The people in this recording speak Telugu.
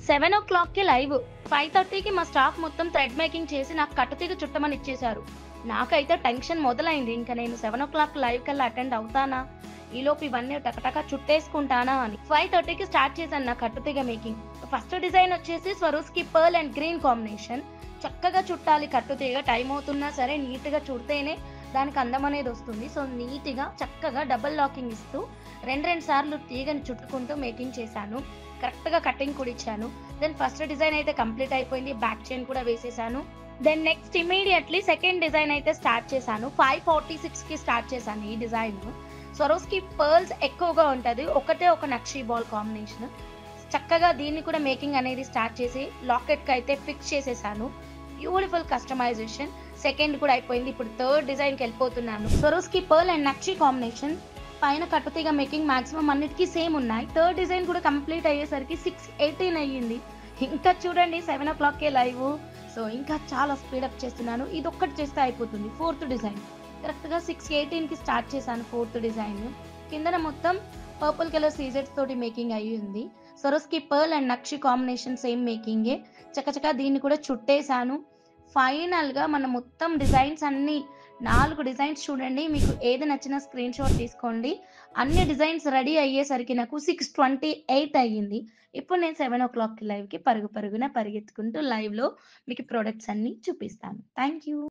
7:00కి లైవ్. 5:30కి మా స్టాఫ్ మొత్తం థ్రెడ్ మేకింగ్ చేసి నాకు కట్టుతీగ చుట్టమని ఇచ్చేశారు. నాకైతే టెన్షన్ మొదలైంది. ఇంక నేను 7:00 లైవ్‌కెళ్ళి అటెండ్ అవుతానా? ఈలోపు ఇవన్నీ టకటక చుట్టేసుకుంటానా అని. 5:30కి స్టార్ట్ చేశాను నా కట్టుతీగ మేకింగ్. ఫస్ట్ డిజైన్ వచ్చేసి Swarovski pearl and green combination. చక్కగా చుట్టాలి కట్టుతీగ. టైం అవుతున్నా సరే నీట్‌గా చుడితేనే దానికి అందం అనేది వస్తుంది. సో, నీట్‌గా చక్కగా డబుల్ లాకింగ్ ఇస్తూ 2 సార్లు తీగని చుట్టుకుంటూ మేకింగ్ చేశాను. కరెక్ట్‌గా కటింగ్ కూడా ఇచ్చాను. దెన్ ఫస్ట్ డిజైన్ అయితే కంప్లీట్ అయిపోయింది. బ్యాక్ చైన్ కూడా వేసేసాను. Then next immediately second design అయితే స్టార్ట్ చేశాను. 5:46కి స్టార్ట్ చేశాను ఈ డిజైను. స్వరోస్‌కి పర్ల్స్ ఎక్కువగా ఉంటది. ఒకటే ఒక నక్షి బాల్ కాంబినేషన్. చక్కగా దీన్ని కూడా మేకింగ్ అనేది స్టార్ట్ చేసి లాకెట్‌కి అయితే ఫిక్స్ చేసేసాను. Beautiful customization. సెకండ్ కూడా అయిపోయింది. ఇప్పుడు థర్డ్ డిజైన్‌కెళ్ళిపోతున్నాను. Swarovski pearl and nakshi combination. పైన కట్టుతీగ మేకింగ్ మాక్సిమం అన్నిటికి సేమ్ ఉన్నాయి. థర్డ్ డిజైన్ కూడా కంప్లీట్ అయ్యేసరికి 6:18 అయ్యింది. ఇంకా చూడండి 7:00కే లైవ్. సో, ఇంకా చాలా స్పీడప్ చేస్తున్నాను. ఇదొక్కటి చేస్తే అయిపోతుంది. Fourth design. కరెక్ట్‌గా 6:18కి స్టార్ట్ చేశాను ఫోర్త్ డిజైన్. కిందన మొత్తం పర్పుల్ కలర్ సీజెడ్స్ తోటి మేకింగ్ అయ్యింది. Swarovski pearl and nakshi combination same మేకింగే. చకచకా దీన్ని కూడా చుట్టేసాను. ఫైనల్‌గా మన మొత్తం డిజైన్స్ అన్నీ 4 డిజైన్స్ చూడండి. మీకు ఏది నచ్చినా స్క్రీన్ షాట్ తీసుకోండి. అన్ని డిజైన్స్ రెడీ అయ్యేసరికి నాకు 6:28 అయ్యింది. ఇప్పుడు నేను 7:00కి లైవ్‌కి పరుగు పరుగున పరిగెత్తుకుంటూ లైవ్‌లో మీకు ప్రొడక్ట్స్ అన్నీ చూపిస్తాను. Thank you.